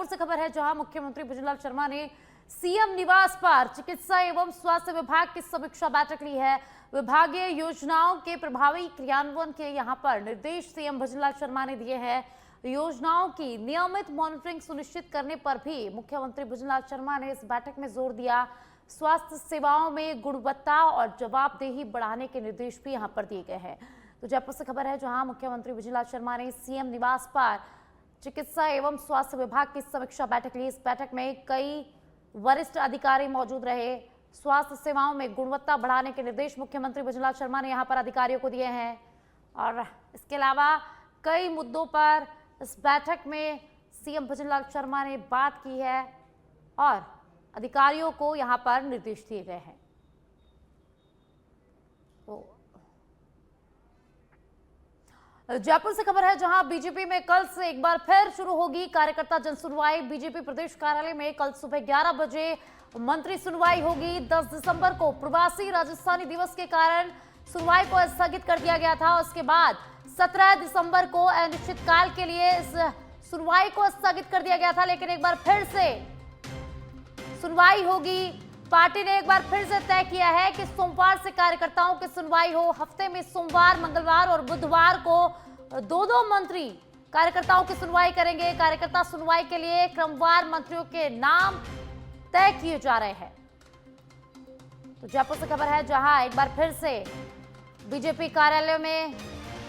जयपुर से खबर है, जहां मुख्यमंत्री भुजनलाल शर्मा ने सीएम निवास पर चिकित्सा एवं स्वास्थ्य विभाग की समीक्षा बैठक ली है। विभागीय योजनाओं के प्रभावी क्रियान्वयन के यहां पर निर्देश सीएम भुजनलाल शर्मा ने दिए हैं। योजनाओं की नियमित मॉनिटरिंग सुनिश्चित करने पर भी मुख्यमंत्री भुजनलाल शर्मा ने इस बैठक में जोर दिया। स्वास्थ्य सेवाओं में गुणवत्ता और जवाबदेही बढ़ाने के निर्देश भी यहां पर दिए गए हैं। तो जयपुर से खबर है, जहां मुख्यमंत्री भुजनलाल शर्मा ने सीएम निवास पर चिकित्सा एवं स्वास्थ्य विभाग की समीक्षा बैठक ली। इस बैठक में कई वरिष्ठ अधिकारी मौजूद रहे। स्वास्थ्य सेवाओं में गुणवत्ता बढ़ाने के निर्देश मुख्यमंत्री भुजनलाल शर्मा ने यहां पर अधिकारियों को दिए हैं और इसके अलावा कई मुद्दों पर इस बैठक में सीएम भुजनलाल शर्मा ने बात की है और अधिकारियों को यहां पर निर्देश दिए गए हैं। तो जयपुर से खबर है, जहां बीजेपी में कल से एक बार फिर शुरू होगी कार्यकर्ता जनसुनवाई। बीजेपी प्रदेश कार्यालय में कल सुबह 11 बजे मंत्री सुनवाई होगी। 10 दिसंबर को प्रवासी राजस्थानी दिवस के कारण सुनवाई को स्थगित कर दिया गया था। उसके बाद 17 दिसंबर को अनिश्चितकाल के लिए इस सुनवाई को स्थगित कर दिया गया था, लेकिन एक बार फिर से सुनवाई होगी। पार्टी ने एक बार फिर से तय किया है कि सोमवार से कार्यकर्ताओं की सुनवाई हो। हफ्ते में सोमवार, मंगलवार और बुधवार को दो मंत्री कार्यकर्ताओं की सुनवाई करेंगे। कार्यकर्ता सुनवाई के लिए क्रमवार मंत्रियों के नाम तय किए जा रहे हैं। तो जयपुर से खबर है, जहां एक बार फिर से बीजेपी कार्यालय में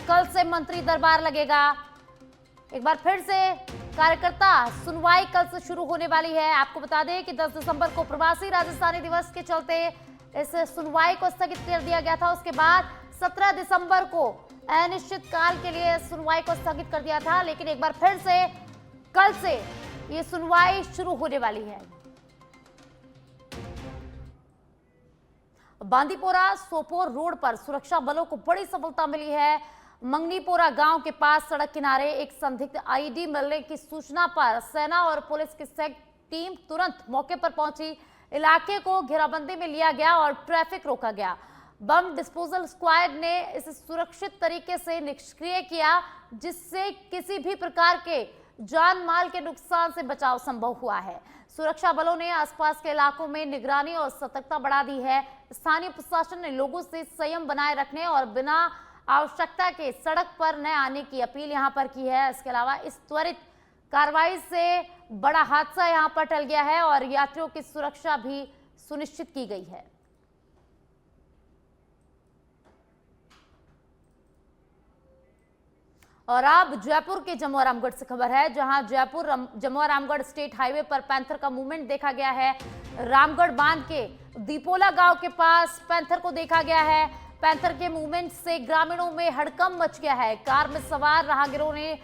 कल से मंत्री दरबार लगेगा। एक बार फिर से कार्यकर्ता सुनवाई कल से शुरू होने वाली है। आपको बता दें कि 10 दिसंबर को प्रवासी राजस्थानी दिवस के चलते इस सुनवाई को स्थगित कर दिया गया था। उसके बाद 17 दिसंबर को अनिश्चितकाल के लिए सुनवाई को स्थगित कर दिया था, लेकिन एक बार फिर से कल से ये सुनवाई शुरू होने वाली है। बांदीपोरा सोपोर रोड पर सुरक्षा बलों को बड़ी सफलता मिली है। मंगनीपोरा गांव के पास सड़क किनारे एक संदिग्ध आईडी मिलने की सूचना पर सेना और पुलिस की संयुक्त टीम तुरंत मौके पर पहुंची। इलाके को घेराबंदी में लिया गया और ट्रैफिक रोका गया। बम डिस्पोजल स्क्वाड ने इसे सुरक्षित तरीके से निष्क्रिय किया, जिससे किसी भी प्रकार के जान माल के नुकसान से बचाव संभव हुआ है। सुरक्षा बलों ने आसपास के इलाकों में निगरानी और सतर्कता बढ़ा दी है। स्थानीय प्रशासन ने लोगों से संयम बनाए रखने और बिना आवश्यकता के सड़क पर न आने की अपील यहां पर की है। इसके अलावा इस त्वरित कार्रवाई से बड़ा हादसा यहां पर टल गया है और यात्रियों की सुरक्षा भी सुनिश्चित की गई है। और अब जयपुर के जमुआ रामगढ़ से खबर है, जहां जयपुर जमुआ रामगढ़ स्टेट हाईवे पर पैंथर का मूवमेंट देखा गया है। रामगढ़ बांध के दीपोला गांव के पास पैंथर को देखा गया है। पैंथर के मूवमेंट से ग्रामीणों में हड़कंप मच गया है। कार में सवार राहगीरों ने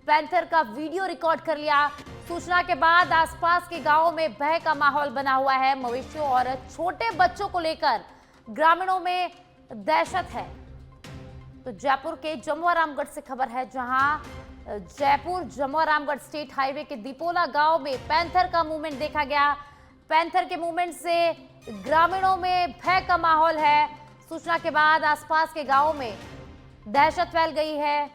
पैंथर का वीडियो रिकॉर्ड कर लिया। सूचना के बाद आसपास के गांवों में भय का माहौल बना हुआ है। मवेशियों और छोटे बच्चों को लेकर ग्रामीणों में दहशत है। तो जयपुर के जमुआ रामगढ़ से खबर है, जहां जयपुर जमुआ रामगढ़ स्टेट हाईवे के दीपोला गांव में पैंथर का मूवमेंट देखा गया। पैंथर के मूवमेंट से ग्रामीणों में भय का माहौल है। सूचना के बाद आसपास के गांवों में दहशत फैल गई है।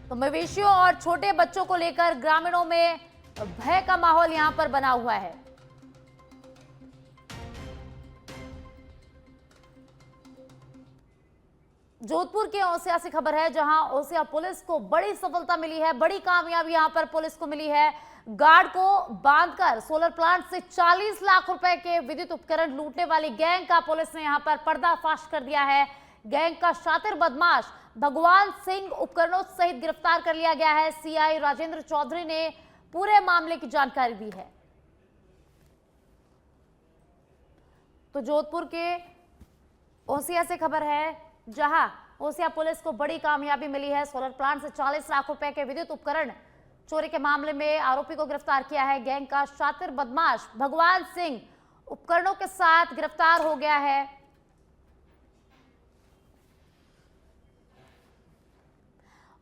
तो मवेशियों और छोटे बच्चों को लेकर ग्रामीणों में भय का माहौल यहां पर बना हुआ है। जोधपुर के ओसिया से खबर है, जहां ओसिया पुलिस को बड़ी सफलता मिली है। बड़ी कामयाबी यहां पर पुलिस को मिली है। गार्ड को बांधकर सोलर प्लांट से 40 लाख रुपए के विद्युत उपकरण लूटने वाली गैंग का पुलिस ने यहां पर पर्दाफाश कर दिया है। गैंग का शातिर बदमाश भगवान सिंह उपकरणों सहित गिरफ्तार कर लिया गया है। सीआई राजेंद्र चौधरी ने पूरे मामले की जानकारी दी है। तो जोधपुर के ओसिया से खबर है, जहां ओसिया पुलिस को बड़ी कामयाबी मिली है। सोलर प्लांट से 40 लाख रुपए के विद्युत उपकरण चोरी के मामले में आरोपी को गिरफ्तार किया है। गैंग का शातिर बदमाश भगवान सिंह उपकरणों के साथ गिरफ्तार हो गया है।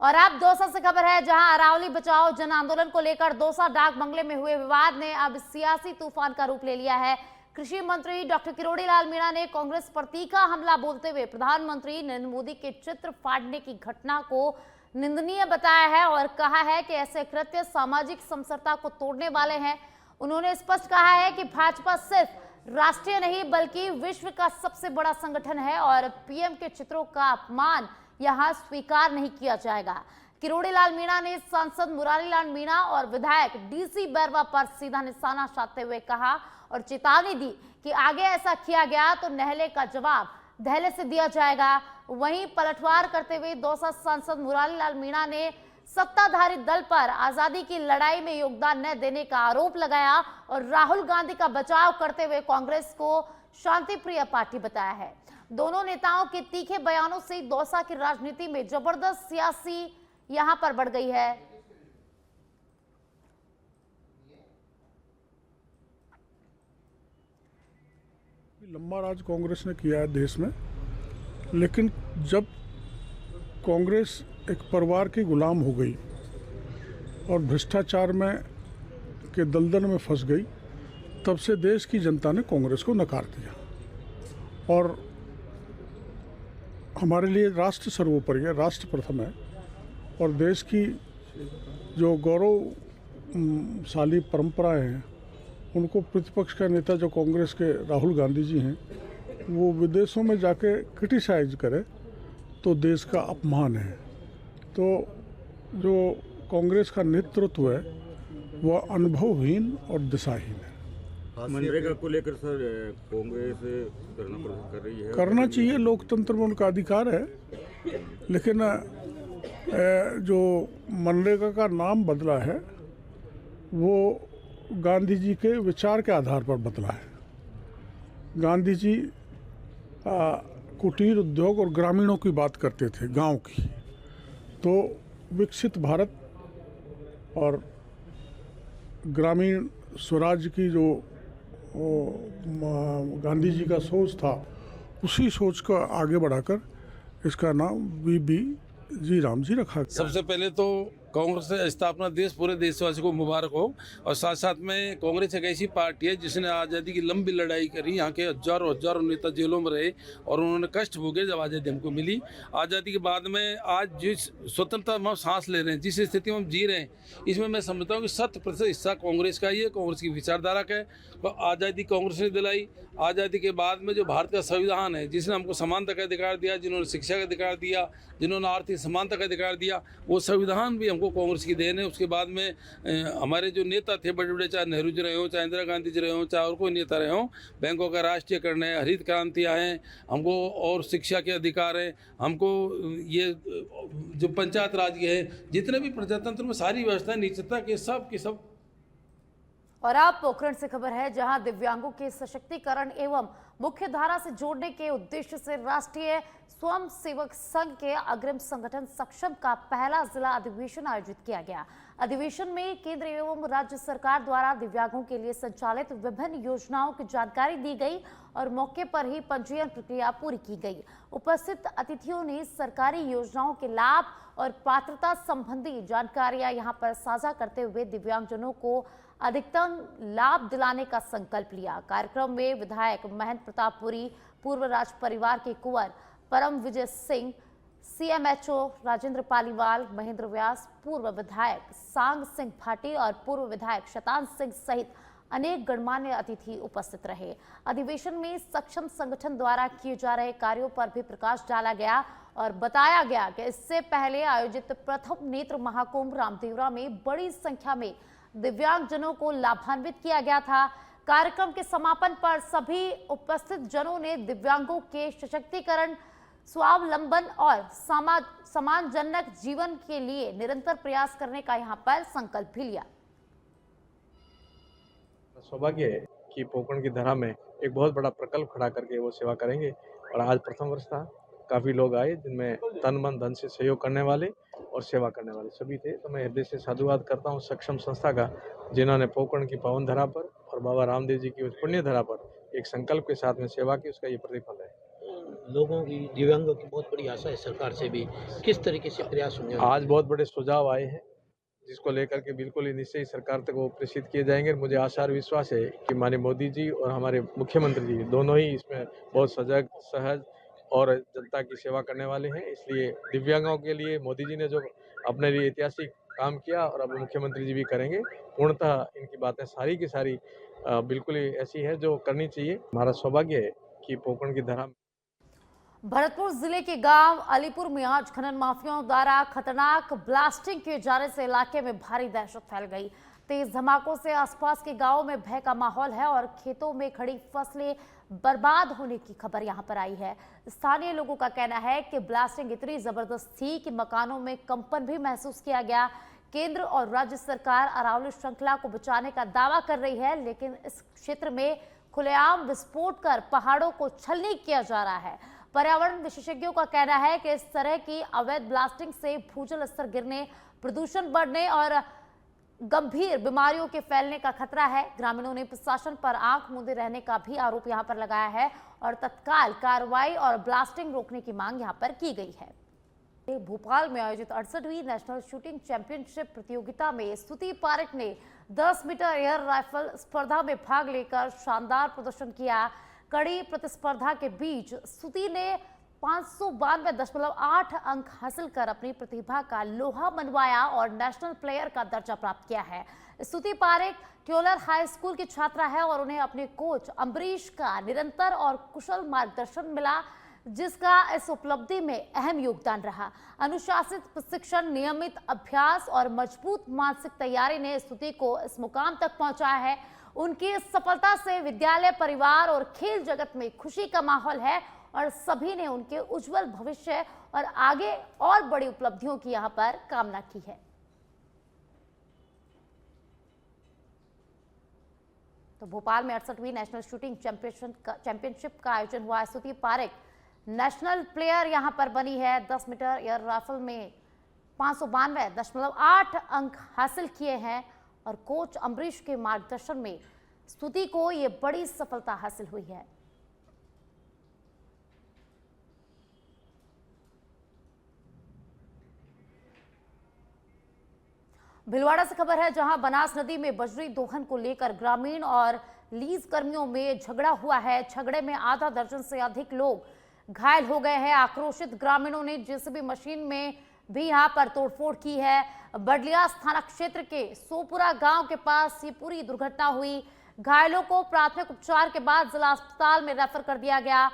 और अब दौसा से खबर है, जहां अरावली बचाओ जन आंदोलन को लेकर दौसा डाक बंगले में हुए विवाद ने अब सियासी तूफान का रूप ले लिया है। कृषि मंत्री डॉक्टर किरोड़ी लाल मीणा ने कांग्रेस पर तीखा हमला बोलते हुए प्रधानमंत्री नरेंद्र मोदी के चित्र फाड़ने की घटना को निंदनीय बताया है और कहा है कि ऐसे कृत्य सामाजिक समरसता को तोड़ने वाले हैं। उन्होंने स्पष्ट कहा है कि भाजपा सिर्फ राष्ट्रीय नहीं बल्कि विश्व का सबसे बड़ा संगठन है और पीएम के चित्रों का अपमान यहां स्वीकार नहीं किया जाएगा। किरोड़ी लाल मीणा ने सांसद मुरारी लाल मीणा और विधायक डीसी बैरवा पर सीधा निशाना साधते हुए कहा और चेतावनी दी कि आगे ऐसा किया गया तो नहले का जवाब धैले से दिया जाएगा। वहीं पलटवार करते हुए दौसा सांसद मुरारी लाल मीणा ने सत्ताधारी दल पर आजादी की लड़ाई में योगदान न देने का आरोप लगाया और राहुल गांधी का बचाव करते हुए कांग्रेस को शांतिप्रिय पार्टी बताया है। दोनों नेताओं के तीखे बयानों से दौसा की राजनीति में जबरदस्त सियासी यहां पर बढ़ गई है। लंबा राज कांग्रेस ने किया है देश में, लेकिन जब कांग्रेस एक परिवार की गुलाम हो गई और भ्रष्टाचार में के दलदल में फंस गई, तब से देश की जनता ने कांग्रेस को नकार दिया। और हमारे लिए राष्ट्र सर्वोपरि है, राष्ट्र प्रथम है और देश की जो गौरवशाली परंपराएं हैं उनको प्रतिपक्ष का नेता जो कांग्रेस के राहुल गांधी जी हैं, वो विदेशों में जाके क्रिटिसाइज करे तो देश का अपमान है। तो जो कांग्रेस का नेतृत्व है वह अनुभवहीन और दिशाहीन है। मनरेगा को लेकर सर कांग्रेस धरना प्रदर्शन कर रही है। करना चाहिए, लोकतंत्र में उनका अधिकार है, लेकिन जो मनरेगा का नाम बदला है वो गांधी जी के विचार के आधार पर बदला है। गांधी जी कुटीर उद्योग और ग्रामीणों की बात करते थे, गांव की। तो विकसित भारत और ग्रामीण स्वराज की जो गांधी जी का सोच था, उसी सोच को आगे बढ़ाकर इसका नाम वीबी जी राम जी रखा गया। सबसे पहले तो कांग्रेस की स्थापना देश पूरे देशवासी को मुबारक हो। और साथ साथ में कांग्रेस एक ऐसी पार्टी है जिसने आज़ादी की लंबी लड़ाई करी। यहाँ के हजारों हजारों नेता जेलों में रहे और उन्होंने कष्ट भोगे जब आज़ादी हमको मिली। आज़ादी के बाद में आज जिस स्वतंत्रता में हम सांस ले रहे हैं, जिस स्थिति में हम जी रहे हैं, इसमें मैं समझता हूँ कि 100% हिस्सा कांग्रेस का ही है, कांग्रेस की विचारधारा का है। तो आज़ादी कांग्रेस ने दिलाई। आज़ादी के बाद में जो भारत का संविधान है, जिसने हमको समानता का अधिकार दिया, जिन्होंने शिक्षा का अधिकार दिया, जिन्होंने आर्थिक समानता का अधिकार दिया, वो संविधान भी हमको कांग्रेस की देन है। उसके बाद में हमारे जो नेता थे बड़े बड़े, चाहे नेहरू जी रहे हो, चाहे इंदिरा गांधी जी रहे हो, चाहे और कोई नेता रहे हो, बैंकों का राष्ट्रीयकरण है, हरित क्रांति आए, हमको और शिक्षा के अधिकार हैं, हमको ये जो पंचायत राज के है, जितने भी प्रजातंत्र में सारी व्यवस्था नीचता के सब की सब। और अब पोखरण से खबर है, जहां दिव्यांगों के सशक्तिकरण एवं मुख्य धारा से जोड़ने के उद्देश्य से राष्ट्रीय स्वयं सेवक संघ के अग्रिम संगठन सक्षम का पहला जिला अधिवेशन आयोजित किया गया। अधिवेशन में केंद्र एवं राज्य सरकार द्वारा दिव्यांगों के लिए संचालित विभिन्न योजनाओं की जानकारी दी गई और मौके पर ही पंजीयन प्रक्रिया पूरी की गई। उपस्थित अतिथियों ने सरकारी योजनाओं के लाभ और पात्रता संबंधी जानकारियां यहां पर साझा करते हुए दिव्यांगजनों को अधिकतम लाभ दिलाने का संकल्प लिया। कार्यक्रम में विधायक महेंद्र प्रतापपुरी, पूर्व राज परिवार के कुंवर परम विजय सिंह, सीएमएचओ राजेंद्र पालीवाल, महेंद्र व्यास, पूर्व विधायक सांग सिंह भाटी और पूर्व विधायक शतान सिंह सहित अनेक गणमान्य अतिथि उपस्थित रहे। अधिवेशन में सक्षम संगठन द्वारा किए जा रहे कार्यों पर भी प्रकाश डाला गया और बताया गया कि इससे पहले आयोजित प्रथम नेत्र महाकुंभ रामदेवरा में बड़ी संख्या में दिव्यांगजनों को लाभान्वित किया गया था। कार्यक्रम के समापन पर सभी उपस्थित जनों ने दिव्यांगों के सशक्तिकरण, स्वावलंबन और सम्मानजनक जीवन के लिए निरंतर प्रयास करने का यहाँ पर संकल्प भी लिया। सौभाग्य है कि पोखरण की धरा में एक बहुत बड़ा प्रकल्प खड़ा करके वो सेवा करेंगे और आज प्रथम वर्ष था। काफ़ी लोग आए जिनमें तन मन धन से सहयोग करने वाले और सेवा करने वाले सभी थे। तो मैं हृदय से साधुवाद करता हूँ सक्षम संस्था का, जिन्होंने पोखरण की पावन धरा पर और बाबा रामदेव जी की उस पुण्य धरा पर एक संकल्प के साथ में सेवा की, उसका ये प्रतिफल है। लोगों की, दिव्यांगों की बहुत बड़ी आशा है सरकार से भी, किस तरीके से प्रयास होंगे? आज बहुत बड़े सुझाव आए हैं जिसको लेकर के बिल्कुल ही निश्चय ही सरकार तक वो प्रेषित किए जाएंगे। मुझे आशा और विश्वास है कि माननीय मोदी जी और हमारे मुख्यमंत्री जी दोनों ही इसमें बहुत सजग, सहज और जनता की सेवा करने वाले हैं। इसलिए दिव्यांगों के लिए मोदी जी ने जो अपने लिए ऐतिहासिक काम किया और अब मुख्यमंत्री जी भी करेंगे। पूर्णतः इनकी बातें सारी की सारी बिल्कुल ही ऐसी है जो करनी चाहिए। हमारा सौभाग्य है कि पोकरण की धरा भरतपुर जिले के गांव अलीपुर में आज खनन माफियाओं द्वारा खतरनाक ब्लास्टिंग किए जाने से इलाके में भारी दहशत फैल गई। तेज धमाकों से आसपास के गांवों में भय का माहौल है और खेतों में खड़ी फसलें बर्बाद होने की खबर यहां पर आई है। स्थानीय लोगों का कहना है कि ब्लास्टिंग इतनी जबरदस्त थी कि मकानों में कंपन भी महसूस किया गया। केंद्र और राज्य सरकार अरावली श्रृंखला को बचाने का दावा कर रही है, लेकिन इस क्षेत्र में खुलेआम विस्फोट कर पहाड़ों को छलनी किया जा रहा है। पर्यावरण विशेषज्ञों का कहना है कि इस तरह की अवैध ब्लास्टिंग से भूजल स्तर गिरने, प्रदूषण बढ़ने और गंभीर बीमारियों के फैलने का खतरा है। ग्रामीणों ने प्रशासन पर आंख मूंदे रहने का भी आरोप यहां पर लगाया है और तत्काल कार्रवाई और ब्लास्टिंग रोकने की मांग यहां पर की गई है। भोपाल में आयोजित 68वीं नेशनल शूटिंग चैंपियनशिप प्रतियोगिता में स्तुति पारेख ने 10 मीटर एयर राइफल स्पर्धा में भाग लेकर शानदार प्रदर्शन किया। कड़ी प्रतिस्पर्धा के बीच स्तुति ने 592.8 अंक हासिल कर अपनी प्रतिभा का लोहा मनवाया और नेशनल प्लेयर का दर्जा प्राप्त किया है। स्तुति पारेख ट्योलर हाई स्कूल की छात्रा है और उन्हें अपने कोच अम्बरीश का निरंतर और कुशल मार्गदर्शन मिला, जिसका इस उपलब्धि में अहम योगदान रहा। अनुशासित प्रशिक्षण, नियमित अभ्यास और मजबूत मानसिक तैयारी ने स्तुति को इस मुकाम तक पहुंचाया है। उनकी इस सफलता से विद्यालय, परिवार और खेल जगत में खुशी का माहौल है और सभी ने उनके उज्जवल भविष्य और आगे और बड़ी उपलब्धियों की यहां पर कामना की है। तो भोपाल में 68वीं नेशनल शूटिंग चैंपियनशिप का आयोजन हुआ। स्तुति पारेख नेशनल प्लेयर यहां पर बनी है। 10 मीटर एयर राइफल में 592.8 अंक हासिल किए हैं और कोच अम्बरीश के मार्गदर्शन में स्तुति को यह बड़ी सफलता हासिल हुई है। भिलवाड़ा से खबर है, जहां बनास नदी में बजरी दोहन को लेकर ग्रामीण और लीज कर्मियों में झगड़ा हुआ है। झगड़े में आधा दर्जन से अधिक लोग घायल हो गए हैं। आक्रोशित ग्रामीणों ने जेसीबी मशीन में भी यहां पर तोड़फोड़ की है। बडलियास थाना क्षेत्र के सोपुरा गांव के पास ये पूरी दुर्घटना हुई। घायलों को प्राथमिक उपचार के बाद जिला अस्पताल में रेफर कर दिया गया।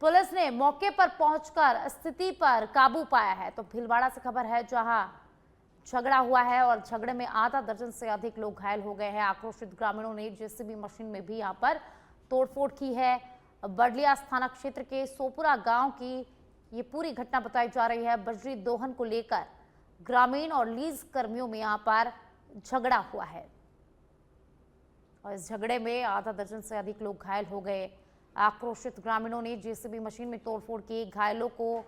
पुलिस ने मौके पर पहुंचकर स्थिति पर काबू पाया है। तो भीलवाड़ा से खबर है, जहां झगड़ा हुआ है और झगड़े में आधा दर्जन से अधिक लोग घायल हो गए हैं। आक्रोशित ग्रामीणों ने जेसीबी मशीन में भी यहां पर तोड़फोड़ की है। बडलियास थाना क्षेत्र के सोपुरा गांव की ये पूरी घटना बताई जा रही है। बजरी दोहन को लेकर ग्रामीण और लीज कर्मियों में यहां पर झगड़ा हुआ है और इस झगड़े में आधा दर्जन से अधिक लोग घायल हो गए। आक्रोशित ग्रामीणों ने जेसीबी मशीन में तोड़फोड़ की। घायलों को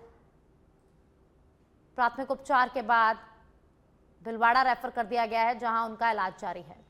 प्राथमिक उपचार के बाद भिलवाड़ा रेफर कर दिया गया है, जहां उनका इलाज जारी है।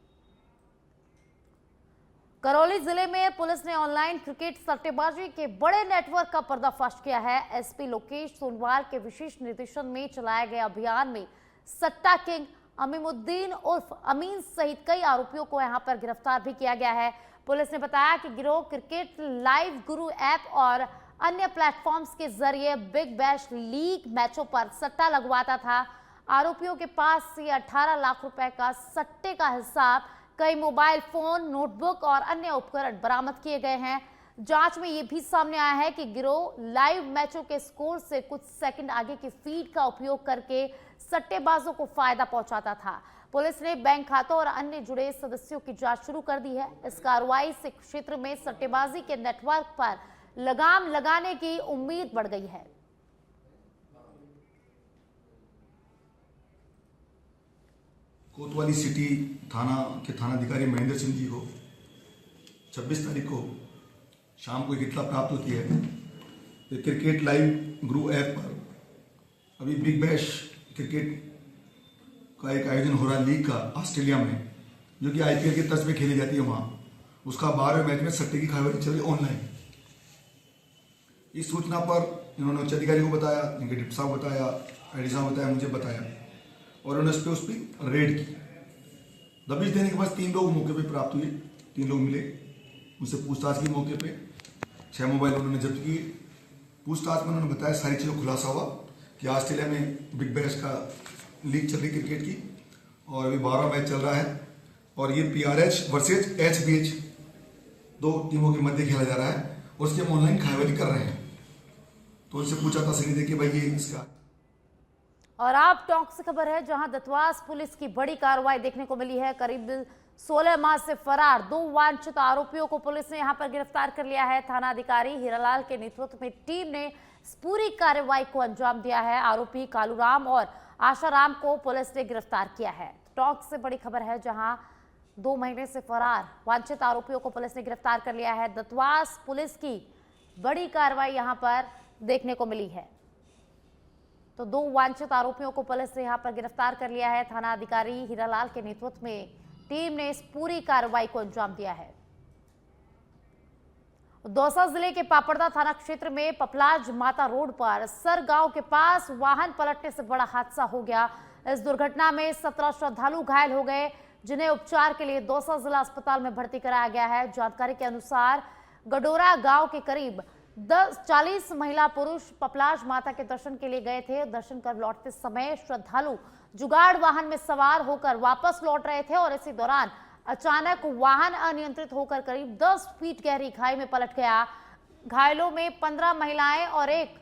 करौली जिले में पुलिस ने ऑनलाइन क्रिकेट सट्टेबाजी के बड़े नेटवर्क का पर्दाफाश किया है। एसपी लोकेश सोनवार के विशेष निर्देशन में चलाए गए अभियान में सट्टा किंग अमीमुद्दीन उर्फ अमीन सहित कई आरोपियों को यहां पर गिरफ्तार भी किया गया है। पुलिस ने बताया कि गिरोह क्रिकेट लाइव गुरु ऐप और अन्य प्लेटफॉर्म्स के जरिए बिग बैश लीग मैचों पर सट्टा लगवाता था। आरोपियों के पास से 18 लाख रुपए का सट्टे का हिसाब, कई मोबाइल फोन, नोटबुक और अन्य उपकरण बरामद किए गए हैं। जांच में यह भी सामने आया है कि गिरोह लाइव मैचों के स्कोर से कुछ सेकंड आगे की फीड का उपयोग करके सट्टेबाजों को फायदा पहुंचाता था। पुलिस ने बैंक खातों और अन्य जुड़े सदस्यों की जांच शुरू कर दी है। इस कार्रवाई से क्षेत्र में सट्टेबाजी के नेटवर्क पर लगाम लगाने की उम्मीद बढ़ गई है। कोतवाली सिटी थाना के थानाधिकारी महेंद्र सिंह जी को 26 तारीख को शाम को एक इत्तला प्राप्त होती है कि क्रिकेट लाइव गुरु ऐप पर अभी बिग बैश क्रिकेट का एक आयोजन हो रहा है लीग का ऑस्ट्रेलिया में, जो कि आईपीएल के तर्ज पे खेली जाती है। वहाँ उसका 12वें मैच में सट्टे की खबर चल रही ऑनलाइन। इस सूचना पर इन्होंने उच्च अधिकारी को बताया, इनके डिप्टी साहब बताया, आईडी साहब बताया, मुझे बताया और उन्होंने उस पर रेड की। दबिश देने के बाद 3 लोग मौके पे प्राप्त हुए, 3 लोग मिले। उनसे पूछताछ की मौके पे 6 मोबाइल उन्होंने जब्त किए। पूछताछ में उन्होंने बताया सारी चीज़ों खुलासा हुआ कि ऑस्ट्रेलिया में बिग बैश का लीग चल रही क्रिकेट की और अभी 12वां मैच चल रहा है और ये PRH वर्सेज HBH 2 टीमों के मध्य खेला जा रहा है और उसके हम ऑनलाइन खाएवाली कर रहे हैं। तो उनसे पूछा था सनी दे कि भाई ये इसका। और आप टॉक से खबर है जहां दत्तवास पुलिस की बड़ी कार्रवाई देखने को मिली है। करीब 16 माह से फरार 2 वांछित आरोपियों को पुलिस ने यहां पर गिरफ्तार कर लिया है। थाना अधिकारी हीरालाल के नेतृत्व में टीम ने इस पूरी कार्रवाई को अंजाम दिया है। आरोपी कालूराम और आशाराम को पुलिस ने गिरफ्तार किया है। टॉक से बड़ी खबर है जहां 2 महीने से फरार वांछित आरोपियों को पुलिस ने गिरफ्तार कर लिया है। दत्तवास पुलिस की बड़ी कार्रवाई यहां पर देखने को मिली है। तो 2 वांछित आरोपियों को पुलिस ने यहां पर गिरफ्तार कर लिया है। थाना अधिकारी हीरालाल के नेतृत्व में टीम ने इस पूरी कार्रवाई को अंजाम दिया है। दौसा जिले के पापड़दा थाना क्षेत्र में पपलाज माता रोड पर सर गांव के पास वाहन पलटने से बड़ा हादसा हो गया। इस दुर्घटना में 17 श्रद्धालु घायल हो गए, जिन्हें उपचार के लिए दौसा जिला अस्पताल में भर्ती कराया गया है। जानकारी के अनुसार गडोरा गांव के करीब 40 महिला पुरुष पपलाज माता के दर्शन के लिए गए थे। दर्शन कर लौटते समय श्रद्धालु जुगाड़ वाहन में सवार होकर वापस लौट रहे थे और इसी दौरान अचानक वाहन अनियंत्रित होकर करीब 10 फीट गहरी खाई में पलट गया। घायलों में 15 महिलाएं और 1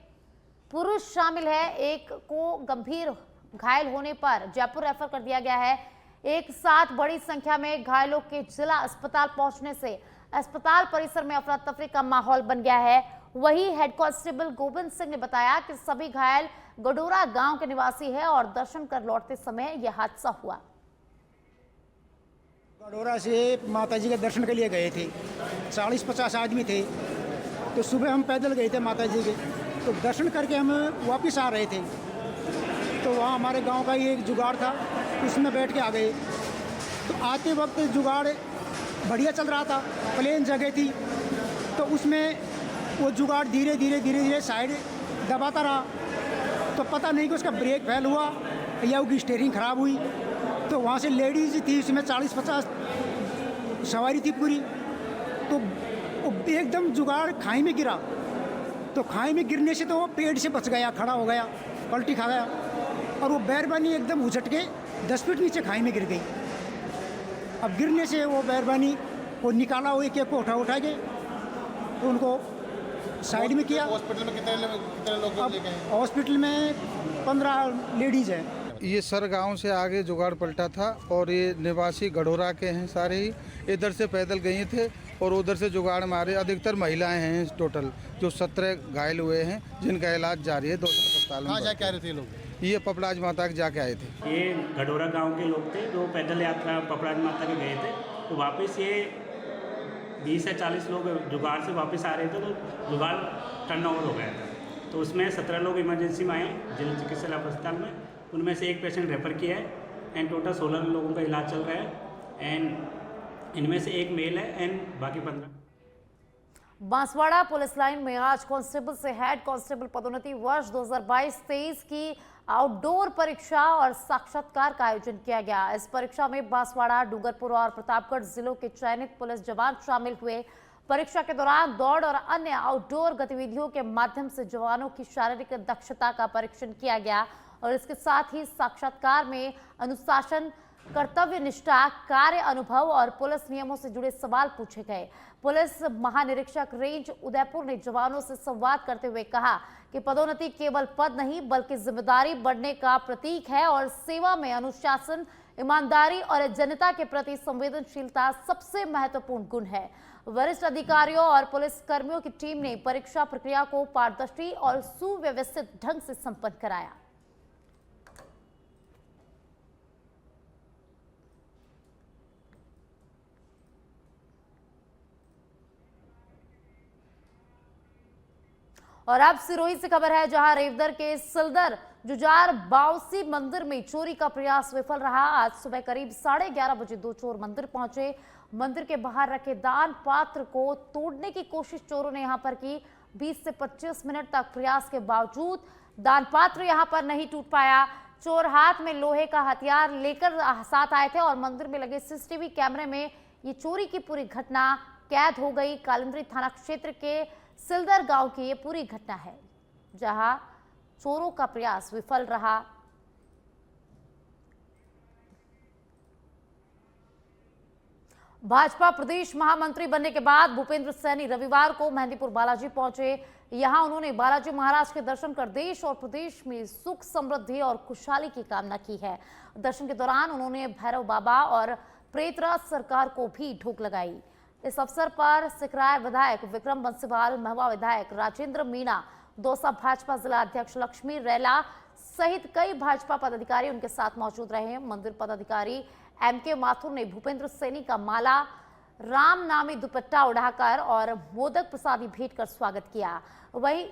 पुरुष शामिल है। एक को गंभीर घायल होने पर जयपुर रेफर कर दिया गया है। एक साथ बड़ी संख्या में घायलों के जिला अस्पताल पहुंचने से अस्पताल परिसर में अफरा तफरी का माहौल बन गया है। वही हेड कांस्टेबल गोविंद सिंह ने बताया कि सभी घायल गडोरा गांव के निवासी है और दर्शन कर लौटते समय यह हादसा हुआ। गडोरा से माताजी के दर्शन के लिए गए थे, 40-50 आदमी थे। तो सुबह हम पैदल गए थे माताजी के, तो दर्शन करके हम वापस आ रहे थे। तो वहाँ हमारे गांव का ही एक जुगाड़ था, उसमें बैठ के आ गए। तो आते वक्त जुगाड़ बढ़िया चल रहा था, प्लेन जगह थी, तो उसमें वो जुगाड़ धीरे धीरे साइड दबाता रहा। तो पता नहीं कि उसका ब्रेक फेल हुआ या उसकी स्टीयरिंग खराब हुई। तो वहाँ से लेडीज थी, उसमें 40-50 सवारी थी पूरी। तो वो एकदम जुगाड़ खाई में गिरा। तो खाई में गिरने से तो वो पेड़ से बच गया, खड़ा हो गया, पलटी खा गया और वो बैरबानी एकदम उछट के 10 फीट नीचे खाई में गिर गई। अब गिरने से वो बैरबानी वो निकाला, वो एक को उठा के तो उनको साइड में किया। हॉस्पिटल में कितने लोग लेके आए? हॉस्पिटल में 15 लेडीज हैं। ये सर गांव से आगे जुगाड़ पलटा था और ये निवासी गडोरा के हैं सारे ही। इधर से पैदल गए थे और उधर से जुगाड़ मारे। अधिकतर महिलाएं हैं टोटल, जो 17 घायल हुए हैं, जिनका इलाज जारी है दौसा अस्पताल में। कहाँ जाके आ रहे थे लोग? ये पपलाज माता के जाके आए थे। ये गडोरा गांव के लोग थे जो पैदल यात्रा पपलाज माता के गए थे। तो वापस ये 20 से 40 लोग जुगाड़ से वापस आ रहे थे, तो जुगाड़ टर्न ओवर हो गया था। तो उसमें 17 लोग इमरजेंसी में आए जिला चिकित्सालय अस्पताल में। उनमें से 1 पेशेंट रेफ़र किया है एंड टोटल 16 लोगों का इलाज चल रहा है एंड इनमें से 1 मेल है एंड बाकी 15। बांसवाड़ा पुलिस लाइन में आज कांस्टेबल से हेड कांस्टेबल पदोन्नति वर्ष 2022-23 की आउटडोर परीक्षा और साक्षात्कार का आयोजन किया गया। इस परीक्षा में बांसवाड़ा, डूंगरपुर और प्रतापगढ़ जिलों के चयनित पुलिस जवान शामिल हुए। परीक्षा के दौरान दौड़ और अन्य आउटडोर गतिविधियों के माध्यम से जवानों की शारीरिक दक्षता का परीक्षण किया गया और इसके साथ ही साक्षात्कार में अनुशासन, कर्तव्य निष्ठा, कार्य अनुभव और पुलिस नियमों से जुड़े सवाल पूछे गए। पुलिस महानिरीक्षक रेंज उदयपुर ने जवानों से संवाद करते हुए कहा कि पदोन्नति केवल पद नहीं बल्कि जिम्मेदारी बढ़ने का प्रतीक है और सेवा में अनुशासन, ईमानदारी और जनता के प्रति संवेदनशीलता सबसे महत्वपूर्ण गुण है। वरिष्ठ अधिकारियों और पुलिस कर्मियों की टीम ने परीक्षा प्रक्रिया को पारदर्शी और सुव्यवस्थित ढंग से संपन्न कराया। और अब सिरोही से खबर है जहां रेवदर के सिलदर जुजार बाउसी मंदिर में चोरी का प्रयास विफल रहा। आज सुबह करीब 11:30 बजे 2 चोर मंदिर पहुंचे। मंदिर के बाहर रखे दान पात्र को तोड़ने की कोशिश चोरों ने यहां पर की। 20 से 25 मिनट तक प्रयास के बावजूद दान पात्र यहां पर नहीं टूट पाया। चोर हाथ में लोहे का हथियार लेकर साथ आए थे और मंदिर में लगे सीसीटीवी कैमरे में ये चोरी की पूरी घटना कैद हो गई। कालिंद्री थाना क्षेत्र के सिलदर गांव की ये पूरी घटना है जहां चोरों का प्रयास विफल रहा। भाजपा प्रदेश महामंत्री बनने के बाद भूपेंद्र सैनी रविवार को मेहंदीपुर बालाजी पहुंचे। यहां उन्होंने बालाजी महाराज के दर्शन कर देश और प्रदेश में सुख समृद्धि और खुशहाली की कामना की है। दर्शन के दौरान उन्होंने भैरव बाबा और प्रेतराज सरकार को भी ढोक लगाई। इस अवसर पर सिकराय विधायक विक्रम बंसीवाल, महवा विधायक राजेंद्र मीणा, दौसा भाजपा जिला अध्यक्ष लक्ष्मी रेला सहित कई भाजपा पदाधिकारी उनके साथ मौजूद रहे। मंदिर पदाधिकारी एमके माथुर ने भूपेंद्र सैनी का माला, राम नामी दुपट्टा उड़ाकर और मोदक प्रसादी भेंट कर स्वागत किया। वहीं